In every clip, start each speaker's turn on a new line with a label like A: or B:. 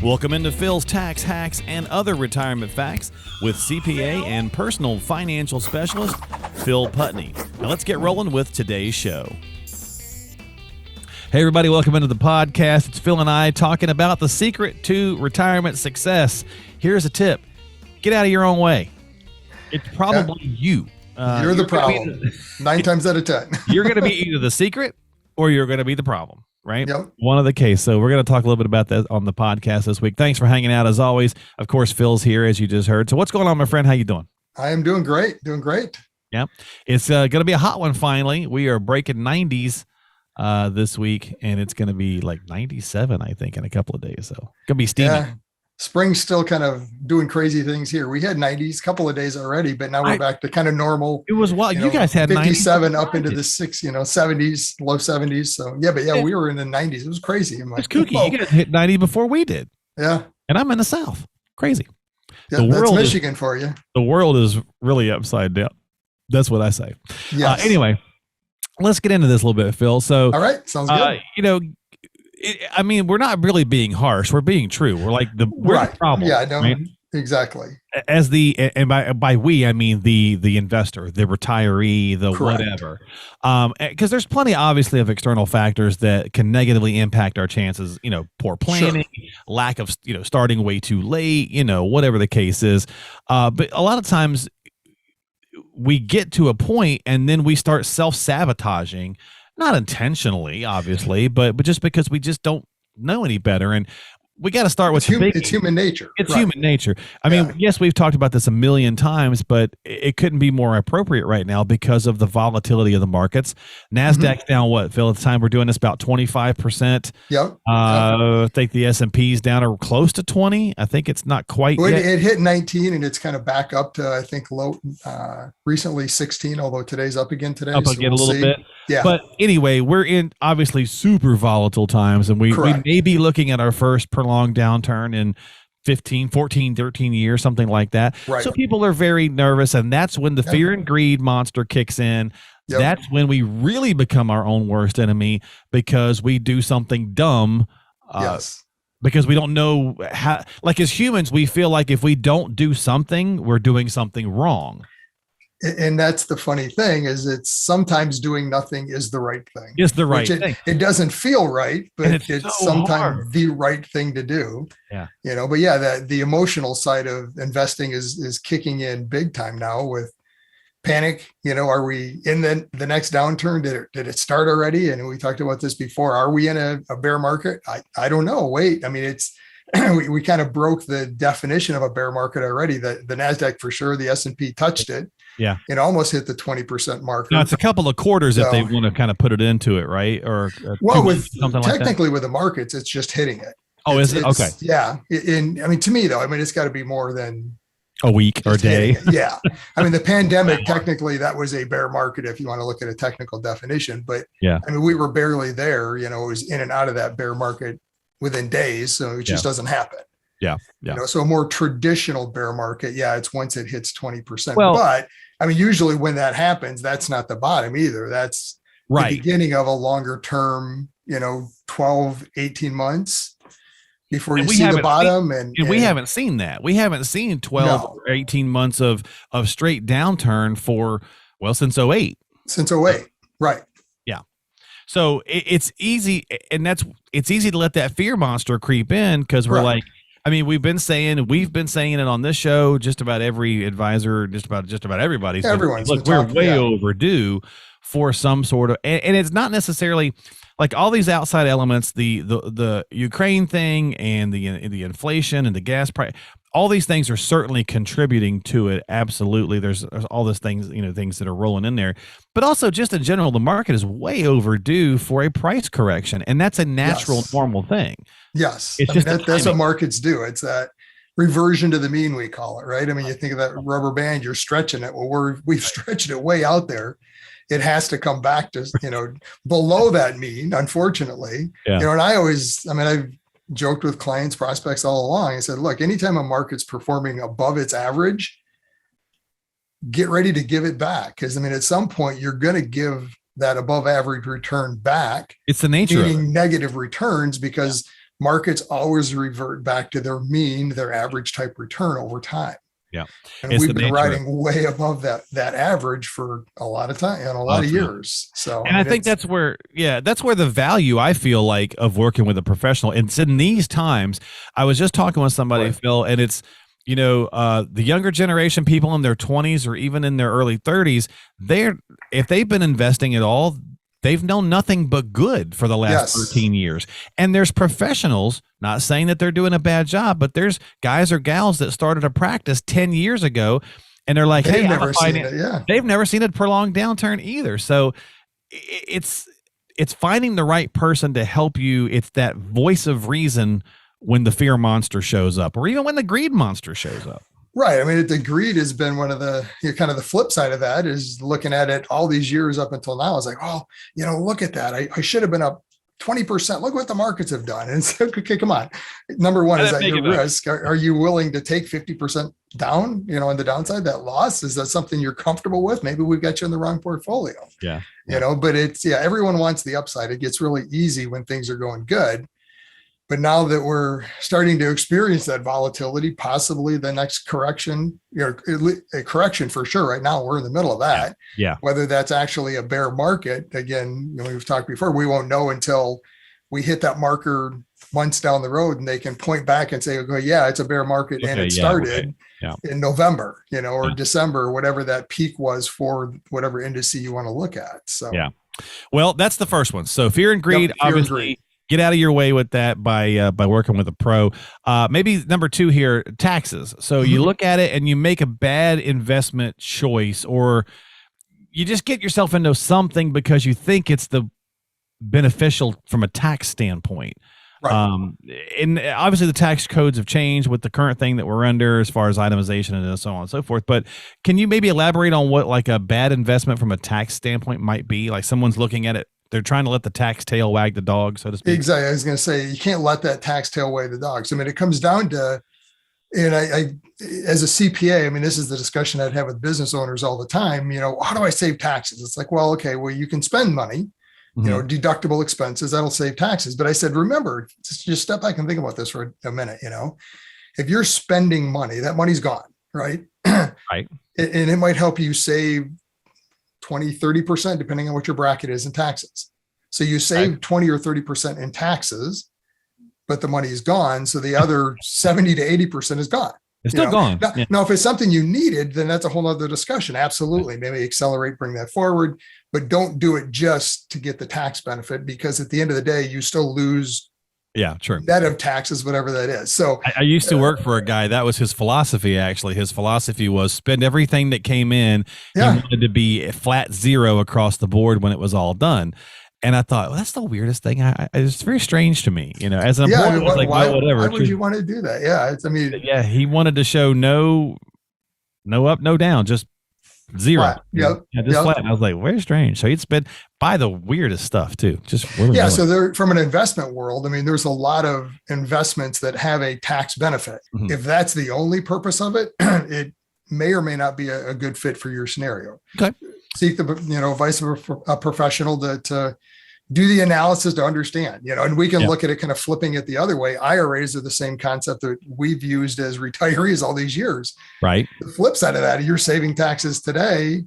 A: Welcome into Phil's Tax Hacks and Other Retirement Facts with CPA and personal financial specialist Phil Putney. Now let's get rolling with today's show. Hey everybody, welcome into the podcast. It's Phil and I talking about the secret to retirement success. Here's a tip. Get out of your own way. It's probably you.
B: You're the problem. 9 times out of 10.
A: You're going to be either the secret or you're going to be the problem. Right?
B: Yep.
A: One of the case. So we're going to talk a little bit about that on the podcast this week. Thanks for hanging out as always. Of course, Phil's here as you just heard. So what's going on, my friend? How you doing?
B: I am doing great. Doing great.
A: Yeah. It's going to be a hot one finally. We are breaking 90s this week, and it's going to be like 97, I think, in a couple of days. So it's going to be steamy.
B: Yeah. Spring's still kind of doing crazy things here. We had 90s a couple of days already, but now we're back to kind of normal.
A: It was wild. You guys had
B: 57
A: 90s
B: up into the 70s, low 70s. So yeah, we were in the 90s. It was crazy. I'm like,
A: it's kooky. You guys hit 90 before we did.
B: Yeah.
A: And I'm in the South. Crazy.
B: Yeah, that's Michigan for you.
A: The world is really upside down. That's what I say.
B: Yes.
A: Anyway, let's get into this a little bit, Phil. So,
B: all right. Sounds good.
A: We're not really being harsh. We're being true. We're like the problem.
B: Yeah, I know.
A: Right?
B: Exactly.
A: As and by we, I mean the investor, the retiree, the
B: Correct.
A: whatever. Because there's plenty, obviously, of external factors that can negatively impact our chances. Poor planning, lack of starting way too late. Whatever the case is. But a lot of times we get to a point and then we start self-sabotaging. Not intentionally, obviously, but just because we just don't know any better. And we got to start with
B: it's human nature.
A: It's human nature. I mean, yes, we've talked about this a million times, but it couldn't be more appropriate right now because of the volatility of the markets. NASDAQ's down what, Phil? At the time we're doing this about 25%.
B: Yep.
A: I think the S&P's down or close to 20. I think it's not quite yet.
B: It hit 19 and it's kind of back up to, I think, low recently 16, although today's up again today.
A: Up again a little bit.
B: Yeah.
A: But anyway, we're in obviously super volatile times, and we may be looking at our first prolonged downturn in 15, 14, 13 years, something like that.
B: Right.
A: So people are very nervous, and that's when the fear and greed monster kicks in. Yep. That's when we really become our own worst enemy because we do something dumb.
B: Yes.
A: Because we don't know how, like as humans, we feel like if we don't do something, we're doing something wrong.
B: And that's the funny thing is it's sometimes doing nothing is the right thing.
A: It's the right thing.
B: It doesn't feel right, but it's
A: so
B: sometimes
A: hard.
B: the right thing to do.
A: Yeah.
B: But yeah, the emotional side of investing is kicking in big time now with panic. Are we in the next downturn? Did it start already? And we talked about this before. Are we in a bear market? I don't know. Wait, I mean, it's we kind of broke the definition of a bear market already. The NASDAQ for sure, the S&P touched it.
A: Yeah.
B: It almost hit the 20% marker.
A: No, it's a couple of quarters if they want to kind of put it into it, right? Or
B: with
A: something
B: technically
A: like
B: with the markets, it's just hitting it.
A: Oh, is it? Okay.
B: Yeah. To me though, I mean, it's got to be more than
A: a week or a day.
B: Yeah. I mean, the pandemic, technically that was a bear market if you want to look at a technical definition, but
A: yeah,
B: I mean, we were barely there, it was in and out of that bear market within days. So it just doesn't happen.
A: Yeah. Yeah.
B: So a more traditional bear market. Yeah. It's once it hits 20%, but I mean, usually when that happens, that's not the bottom either. That's the beginning of a longer term, 12, 18 months before you see the bottom. And
A: we haven't seen that. We haven't seen 12 or 18 months of straight downturn since 08.
B: Since 08. Right.
A: Yeah. So it's easy. And it's easy to let that fear monster creep in because we're like, I mean, we've been saying it on this show, just about every advisor, just about everybody.
B: Everyone's
A: look, we're way overdue for some sort of, and it's not necessarily like all these outside elements, the Ukraine thing and the inflation and the gas price, all these things are certainly contributing to it. Absolutely. There's all these things, things that are rolling in there, but also just in general, the market is way overdue for a price correction. And that's a natural, normal thing.
B: Yes.
A: It's
B: that's what markets do. It's that reversion to the mean, we call it, right? I mean, you think of that rubber band, you're stretching it. Well, we've stretched it way out there. It has to come back to, below that mean, unfortunately.
A: Yeah.
B: And I've joked with clients, prospects all along. I said, look, anytime a market's performing above its average, get ready to give it back. Because at some point you're going to give that above average return back.
A: It's the nature of it.
B: Negative returns because markets always revert back to their mean, their average type return over time.
A: Yeah.
B: And we've been riding way above that average for a lot of time and a lot of years. So,
A: and I think that's where the value, I feel like, of working with a professional. And it's in these times. I was just talking with somebody, right, Phil, and it's, the younger generation, people in their 20s or even in their early 30s, if they've been investing at all, they've known nothing but good for the last 13 years. And there's professionals, not saying that they're doing a bad job, but there's guys or gals that started a practice 10 years ago, and they're like,
B: they've never seen it. Yeah.
A: They've never seen a prolonged downturn either. So it's finding the right person to help you. It's that voice of reason when the fear monster shows up, or even when the greed monster shows up.
B: Right. I mean, the greed has been one of the kind of the flip side of that, is looking at it all these years up until now. It's like, oh, look at that. I should have been up 20%. Look what the markets have done. And it's okay, come on. Number one, is that your risk? Are you willing to take 50% down, on the downside, that loss? Is that something you're comfortable with? Maybe we've got you in the wrong portfolio.
A: Yeah.
B: But it's, everyone wants the upside. It gets really easy when things are going good. But now that we're starting to experience that volatility, possibly the next correction, a correction for sure. Right now, we're in the middle of that.
A: Yeah.
B: Whether that's actually a bear market, again, we've talked before, we won't know until we hit that marker months down the road, and they can point back and say, okay, yeah, it's a bear market, and it started in November, or December, whatever that peak was for whatever indice you want to look at. So,
A: well, that's the first one. So fear and greed, obviously. Get out of your way with that by working with a pro. Maybe number two here, taxes. So you look at it and you make a bad investment choice, or you just get yourself into something because you think it's the beneficial from a tax standpoint. Right. And obviously the tax codes have changed with the current thing that we're under as far as itemization and so on and so forth. But can you maybe elaborate on what like a bad investment from a tax standpoint might be? Like someone's looking at it, they're trying to let the tax tail wag the dog, so to speak.
B: Exactly. I was going to say, you can't let that tax tail wag the dogs. I mean, it comes down to, and I as a CPA, I mean, this is the discussion I'd have with business owners all the time. How do I save taxes? It's like, well, okay, well, you can spend money, deductible expenses, that'll save taxes. But I said, remember, just step back and think about this for a minute. If you're spending money, that money's gone, right?
A: Right.
B: And it might help you save 20, 30%, depending on what your bracket is in taxes. So you save 20 or 30% in taxes, but the money is gone. So the other 70 to 80% is gone.
A: It's still gone.
B: Now, if it's something you needed, then that's a whole other discussion. Absolutely. Maybe accelerate, bring that forward, but don't do it just to get the tax benefit, because at the end of the day, you still lose net of taxes, whatever that is. So
A: I used to work for a guy. That was his philosophy. Actually, his philosophy was spend everything that came in.
B: Yeah.
A: He wanted to be a flat zero across the board when it was all done. And I thought, well, that's the weirdest thing. It's very strange to me, as an employee. I was like, whatever.
B: Why would you want to do that? Yeah.
A: He wanted to show no up, no down, just zero.
B: Flat.
A: Just flat. And I was like, very strange. So he'd spend buy the weirdest stuff too. Just
B: so there, from an investment world, I mean, there's a lot of investments that have a tax benefit. Mm-hmm. If that's the only purpose of it, it may or may not be a good fit for your scenario.
A: Okay.
B: Seek the advice of a professional to do the analysis to understand, and we can look at it kind of flipping it the other way. IRAs are the same concept that we've used as retirees all these years.
A: Right.
B: The flip side of that, you're saving taxes today,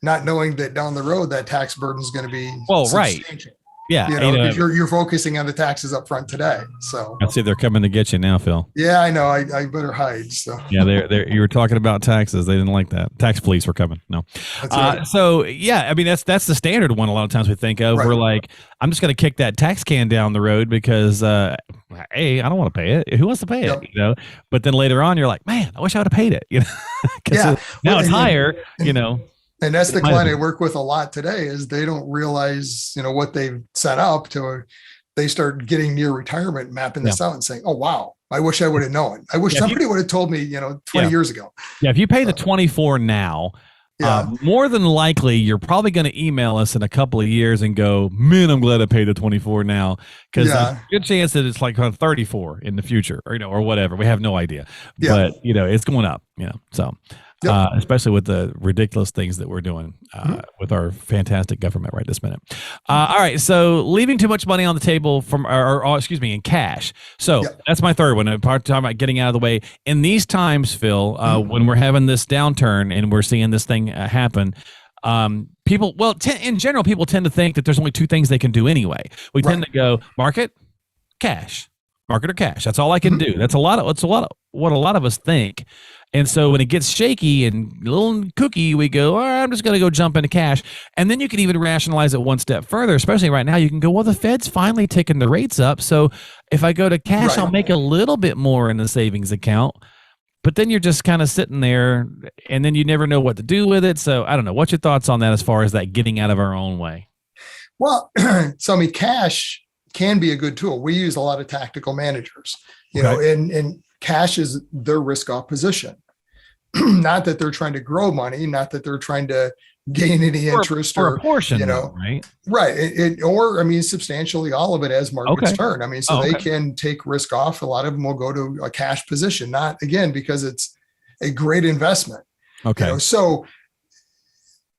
B: not knowing that down the road that tax burden is going to be substantial.
A: Yeah.
B: Because you're focusing on the taxes up front today. So
A: I see they're coming to get you now, Phil.
B: Yeah, I know. I better hide. So
A: they're you were talking about taxes. They didn't like that. Tax police were coming. No.
B: That's right.
A: So I mean, that's the standard one. A lot of times we think of, we're like, I'm just going to kick that tax can down the road because, hey, I don't want to pay it. Who wants to pay it? But then later on you're like, man, I wish I would have paid it. Now it's higher,
B: And that's the client I work with a lot today, is they don't realize, what they've set up to, they start getting near retirement, mapping this out and saying, oh, wow, I wish I would have known. I wish somebody would have told me, 20 years ago. Yeah.
A: If you pay the 24 now, more than likely, you're probably going to email us in a couple of years and go, man, I'm glad I paid the 24 now. Because there's a good chance that it's like 34 in the future or whatever. We have no idea. But, it's going up, so.
B: Yep.
A: especially with the ridiculous things that we're doing with our fantastic government right this minute. All right, so leaving too much money on the table excuse me, in cash. So
B: Yep.
A: that's my third one. Talking about getting out of the way in these times, Phil. When we're having this downturn and we're seeing this thing happen. People, in general, people tend to think that there's only two things they can do anyway. We tend to go market, cash, market or cash. That's all I can do. That's a lot of what a lot of us think. And so when it gets shaky and a little kooky, we go, all right, I'm just going to go jump into cash. And then you can even rationalize it one step further, especially right now. You can go, well, the Fed's finally taking the rates up. So if I go to cash, I'll make a little bit more in the savings account. But then you're just kind of sitting there and then you never know what to do with it. So I don't know. What's your thoughts on that as far as that getting out of our own way?
B: Well, so I mean, cash can be a good tool. We use a lot of tactical managers, you know, and cash is their risk off position. Not that they're trying to grow money, not that they're trying to gain any interest
A: or a portion,
B: you know,
A: right.
B: Or I mean, substantially all of it as markets turn. I mean, so they can take risk off. A lot of them will go to a cash position, not again, because it's a great investment.
A: Okay.
B: You know, so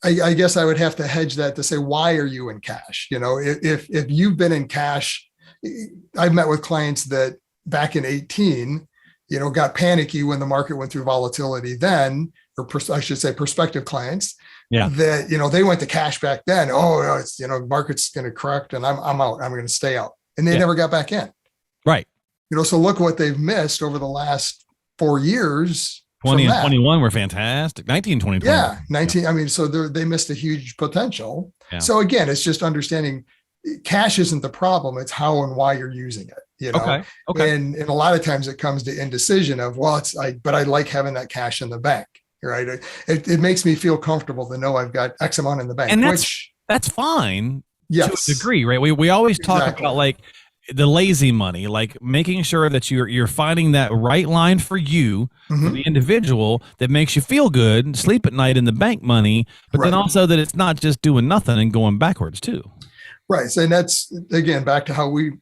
B: I guess I would have to hedge that to say, why are you in cash? You know, if you've been in cash, I've met with clients that back in 18, you know, got panicky when the market went through volatility then, or I should say prospective clients, that, you know, they went to cash back then. Oh, it's, you know, market's going to correct and I'm out, I'm going to stay out. And they never got back in.
A: Right.
B: You know, so look what they've missed over the last 4 years.
A: 20 and 21 were fantastic. 19, 20, 20.
B: Yeah. 19. I mean, so they missed a huge potential. Yeah. So again, it's just understanding cash isn't the problem. It's how and why you're using it. You know, and a lot of times it comes to indecision of, well, but I like having that cash in the bank, right? It makes me feel comfortable to know I've got X amount in the bank,
A: and that's fine to a degree, right? We always talk about like the lazy money, like making sure that you're finding that right line for you, for the individual that makes you feel good, sleep at night in the bank money, but then also that it's not just doing nothing and going backwards too.
B: Right. So that's again, back to how we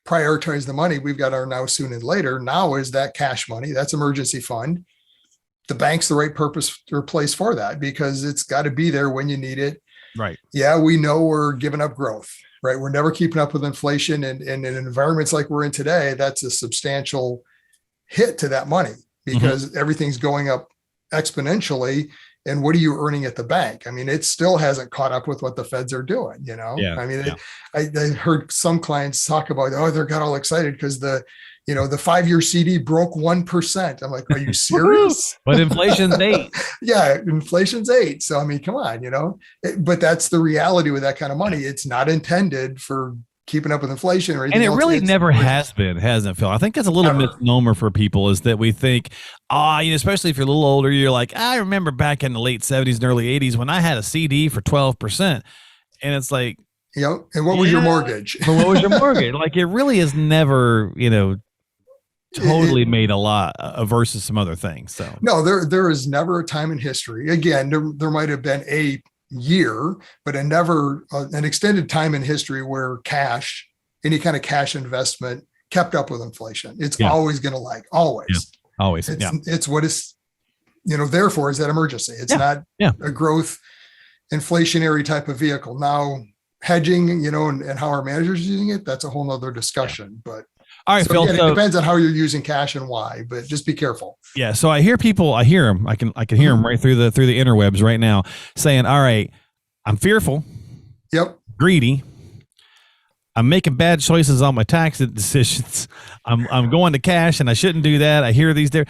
B: prioritize the money. We've got our now, soon, and later. Now is that cash money, that's emergency fund. The bank's the right purpose or place for that because it's got to be there when you need it.
A: Right.
B: Yeah, we know we're giving up growth, right? We're never keeping up with inflation. And in environments like we're in today, that's a substantial hit to that money because everything's going up exponentially. And what are you earning at the bank? I mean, it still hasn't caught up with what the feds are doing, you know? I mean, I heard some clients talk about, they got all excited because the 5-year CD broke 1%. I'm like, are you serious?
A: But inflation's 8.
B: Yeah, inflation's 8. So, I mean, come on, you know, but that's the reality with that kind of money. It's not intended for keeping up with inflation or anything.
A: And it really never has been, hasn't it, Phil? I think that's a little misnomer for people is that we think, especially if you're a little older, you're like, I remember back in the late 70s and early 80s when I had a CD for 12%. And it's like,
B: and what was your mortgage?
A: But what was your mortgage? Like, it really has never, totally made a lot versus some other things. So
B: no, there is never a time in history. Again, there might have been a year, but never an extended time in history where any kind of cash investment kept up with inflation. It's always going to lag, always.
A: Yeah. Always.
B: It's what is, therefore is that emergency. It's not a growth inflationary type of vehicle. Now hedging, and how our managers are using it, that's a whole nother discussion, but
A: all right, Phil.
B: Again, it depends on how you're using cash and why, but just be careful.
A: Yeah. So I hear them. I can hear them right through the interwebs right now saying, all right, I'm fearful.
B: Yep.
A: Greedy. I'm making bad choices on my tax decisions. I'm going to cash and I shouldn't do that. I hear these there.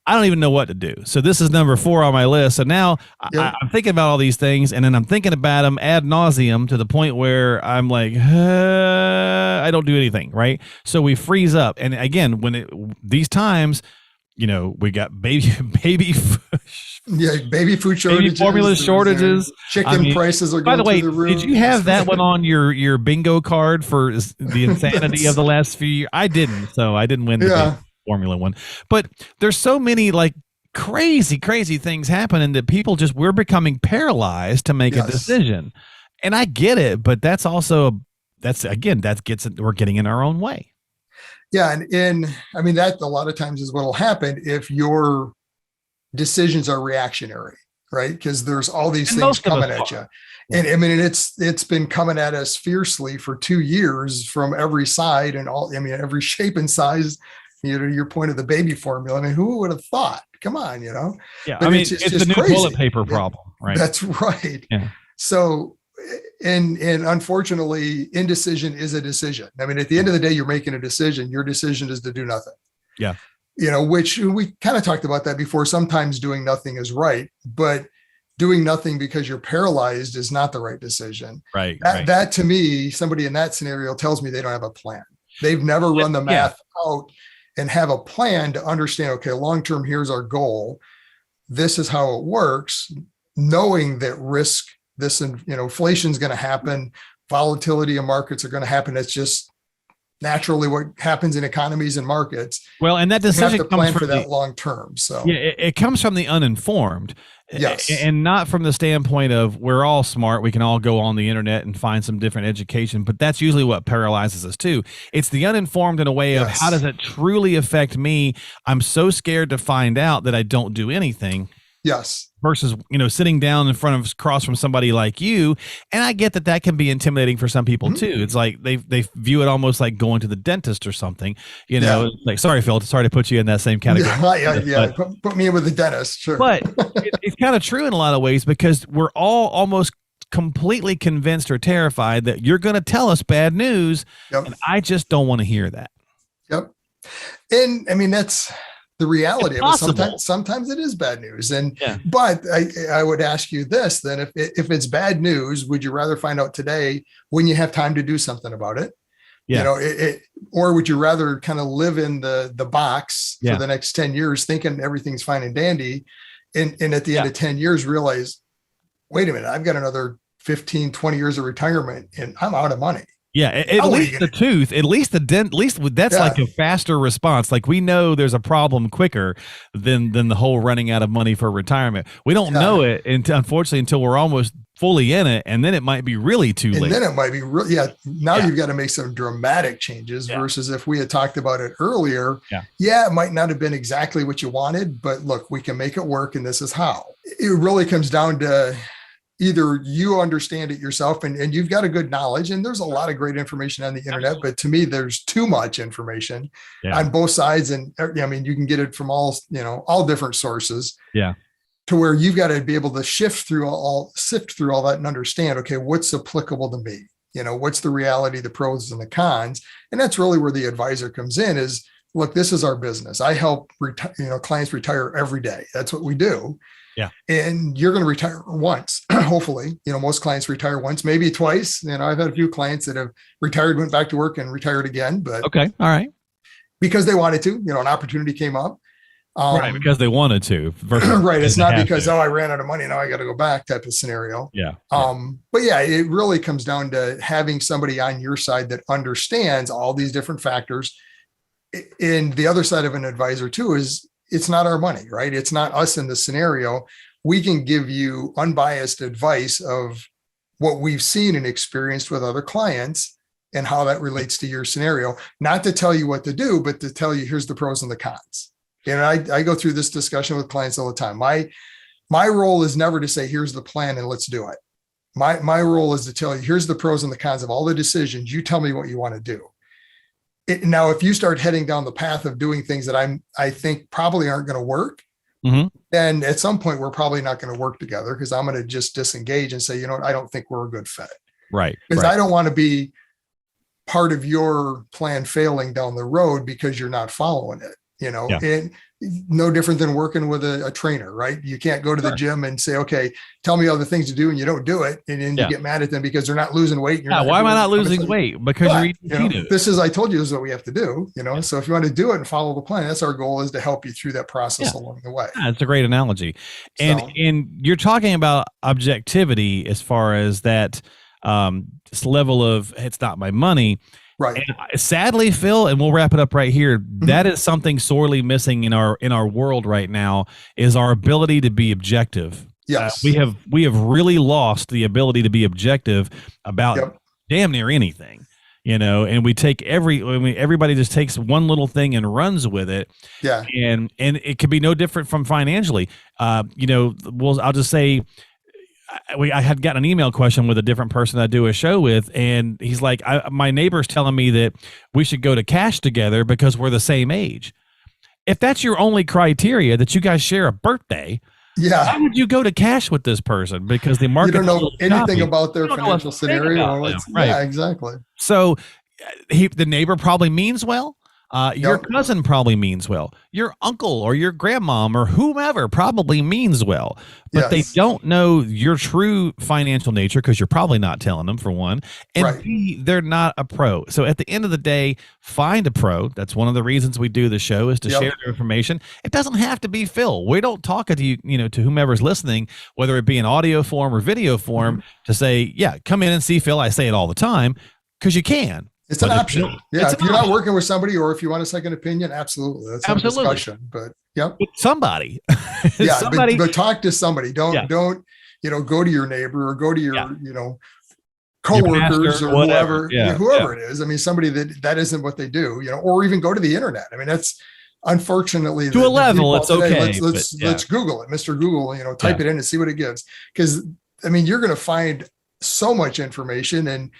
A: I don't even know what to do. So this is number 4 on my list. So now I'm thinking about all these things and then I'm thinking about them ad nauseum to the point where I'm like, I don't do anything. Right. So we freeze up. And again, these times, we got baby
B: baby food shortages,
A: baby formula shortages,
B: chicken prices are going through the roof.
A: By the way, did you have that one on your bingo card for the insanity of the last few years? I didn't. So I didn't win the formula one, but there's so many like crazy things happening that people we're becoming paralyzed to make a decision. And I get it, but that's we're getting in our own way.
B: Yeah. And I mean, that a lot of times is what will happen if you're decisions are reactionary, right? Because there's all these
A: And
B: things
A: most of us
B: coming at you.
A: are.
B: And I mean, it's been coming at us fiercely for 2 years from every side and all, I mean, every shape and size, you know, your point of the baby formula. I mean, who would have thought? Come on, you know?
A: Yeah.
B: But
A: I mean,
B: it's
A: it's
B: just
A: the new
B: crazy.
A: toilet paper problem, right?
B: That's right.
A: Yeah.
B: So, and unfortunately, indecision is a decision. I mean, at the end of the day, you're making a decision. Your decision is to do nothing.
A: Yeah.
B: You know, which we kind of talked about that before. Sometimes doing nothing is right, but doing nothing because you're paralyzed is not the right decision.
A: Right.
B: That to me, somebody in that scenario tells me they don't have a plan. They've never run the math out and have a plan to understand, okay, long-term, here's our goal. This is how it works, knowing that risk, this, and, you know, inflation is going to happen. Volatility in markets are going to happen. It's just naturally what happens in economies and markets.
A: Well, and that decision
B: you have to
A: comes
B: plan
A: from
B: for that long term. So
A: yeah, it comes from the uninformed.
B: Yes.
A: And not from the standpoint of we're all smart. We can all go on the internet and find some different education, but that's usually what paralyzes us too. It's the uninformed in a way of how does it truly affect me? I'm so scared to find out that I don't do anything.
B: Yes.
A: Versus, you know, sitting down in front of across from somebody like you. And I get that can be intimidating for some people too. It's like they view it almost like going to the dentist or something, you know, like, sorry, Phil, sorry to put you in that same category.
B: Yeah. Put me in with the dentist. Sure.
A: But it's kind of true in a lot of ways because we're all almost completely convinced or terrified that you're going to tell us bad news. And I just don't want to hear that.
B: Yep. And I mean, that's the reality of
A: it.
B: Sometimes it is bad news. And, but I would ask you this, then if it's bad news, would you rather find out today when you have time to do something about it? Yeah. You know, or would you rather kind of live in the box for the next 10 years, thinking everything's fine and dandy. And at the end of 10 years, realize, wait a minute, I've got another 15, 20 years of retirement and I'm out of money.
A: Yeah, at least the tooth, at least the dent, at least that's like a faster response. Like we know there's a problem quicker than the whole running out of money for retirement. We don't know it unfortunately until we're almost fully in it, and then it might be really too late.
B: And then it might be really now you've got to make some dramatic changes versus if we had talked about it earlier. It might not have been exactly what you wanted, but look, we can make it work, and this is how. It really comes down to either you understand it yourself and you've got a good knowledge, and there's a lot of great information on the internet, but to me, there's too much information on both sides. And I mean, you can get it from all different sources to where you've got to be able to sift through all that and understand, okay, what's applicable to me? You know, what's the reality, the pros and the cons? And that's really where the advisor comes in is, look, this is our business. I help clients retire every day. That's what we do. Yeah. And you're going to retire once, hopefully. You know, most clients retire once, maybe twice. You know, I've had a few clients that have retired, went back to work and retired again, but
A: okay. All right.
B: Because they wanted to, an opportunity came up.
A: Right. Because they wanted to.
B: Right. It's not because, I ran out of money. Now I got to go back type of scenario.
A: Yeah.
B: But it really comes down to having somebody on your side that understands all these different factors. And the other side of an advisor too is, it's not our money, right? It's not us in the scenario. We can give you unbiased advice of what we've seen and experienced with other clients and how that relates to your scenario, not to tell you what to do, but to tell you, here's the pros and the cons. And I go through this discussion with clients all the time. My role is never to say, here's the plan and let's do it. My role is to tell you, here's the pros and the cons of all the decisions. You tell me what you want to do. Now, if you start heading down the path of doing things that I think probably aren't going to work, then at some point we're probably not going to work together because I'm going to just disengage and say, you know what, I don't think we're a good fit.
A: Right.
B: Because I don't want to be part of your plan failing down the road because you're not following it. And no different than working with a trainer, right? You can't go to the gym and say, okay, tell me all the things to do and you don't do it. And then you get mad at them because they're not losing weight.
A: Why am I not losing weight? Because you're eating keto.
B: I told you, this is what we have to do, So if you want to do it and follow the plan, that's our goal, is to help you through that process along the way.
A: Yeah, it's a great analogy. And you're talking about objectivity as far as that level of, it's not my money.
B: Right.
A: And sadly, Phil, and we'll wrap it up right here. That is something sorely missing in our world right now, is our ability to be objective.
B: Yes.
A: We have really lost the ability to be objective about damn near anything. and we take everybody just takes one little thing and runs with it.
B: Yeah.
A: And it could be no different from financially. I'll just say, I had gotten an email question with a different person I do a show with, and he's like, my neighbor's telling me that we should go to cash together because we're the same age. If that's your only criteria, that you guys share a birthday, why would you go to cash with this person? Because the market,
B: you don't know anything about their financial scenario.
A: Right.
B: Yeah, exactly.
A: So the neighbor probably means well. Your cousin probably means well. Your uncle or your grandmom or whomever probably means well, but they don't know your true financial nature because you're probably not telling them, for one, and B, they're not a pro. So at the end of the day, find a pro. That's one of the reasons we do the show, is to share their information. It doesn't have to be Phil. We don't talk to you, to whomever's listening, whether it be in audio form or video form, to say, yeah, come in and see Phil. I say it all the time because you can.
B: It's an option. If you're not working with somebody, or if you want a second opinion, absolutely. That's a discussion. But
A: somebody.
B: But talk to somebody. Don't go to your neighbor or go to your coworkers or whoever it is. I mean, somebody that isn't what they do, or even go to the internet. I mean, that's unfortunately
A: to a level. It's
B: today,
A: okay.
B: Let's Google it, Mr. Google. Type it in and see what it gives. Because I mean, you're going to find so much information, and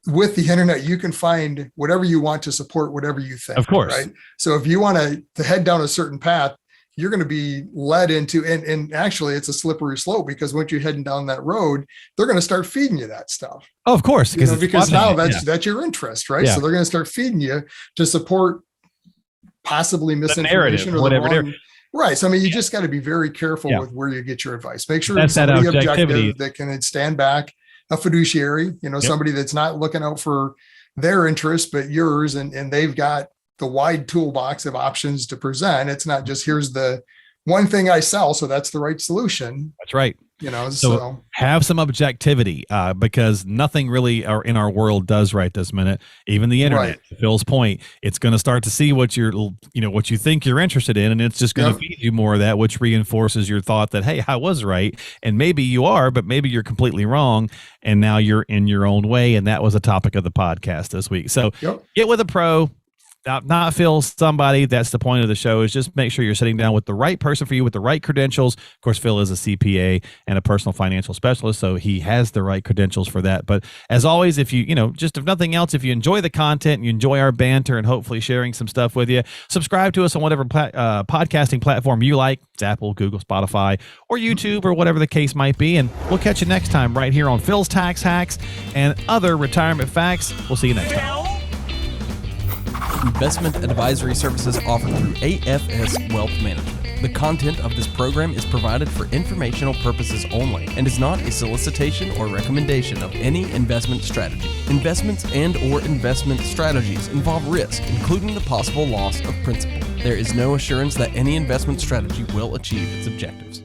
B: with the internet, you can find whatever you want to support whatever you think.
A: Of course.
B: Right. So if you want to head down a certain path, you're going to be led into, and actually it's a slippery slope, because once you're heading down that road, they're going to start feeding you that stuff.
A: Oh, of course.
B: Because now that's your interest, right? Yeah. So they're going to start feeding you to support possibly misinformation or the wrong. Right. So, I mean, you just got to be very careful with where you get your advice. Make sure it's somebody objective that can stand back, a fiduciary, somebody that's not looking out for their interests, but yours, and they've got the wide toolbox of options to present. It's not just, here's the one thing I sell, so that's the right solution.
A: That's right.
B: So
A: have some objectivity, because nothing really in our world does right this minute. Even the internet, to Phil's point, it's going to start to see what what you think you're interested in, and it's just going to feed you more of that, which reinforces your thought that, hey, I was right, and maybe you are, but maybe you're completely wrong, and now you're in your own way. And that was a topic of the podcast this week. So get with a pro. Not Phil, somebody. That's the point of the show, is just make sure you're sitting down with the right person for you, with the right credentials. Of course, Phil is a CPA and a personal financial specialist, so he has the right credentials for that. But as always, if you, if nothing else, if you enjoy the content and you enjoy our banter and hopefully sharing some stuff with you, subscribe to us on whatever podcasting platform you like. It's Apple, Google, Spotify, or YouTube, or whatever the case might be. And we'll catch you next time right here on Phil's Tax Hacks and other retirement facts. We'll see you next time.
C: Investment advisory services offered through AFS Wealth Management. The content of this program is provided for informational purposes only and is not a solicitation or recommendation of any investment strategy. Investments and/or investment strategies involve risk, including the possible loss of principal. There is no assurance that any investment strategy will achieve its objectives.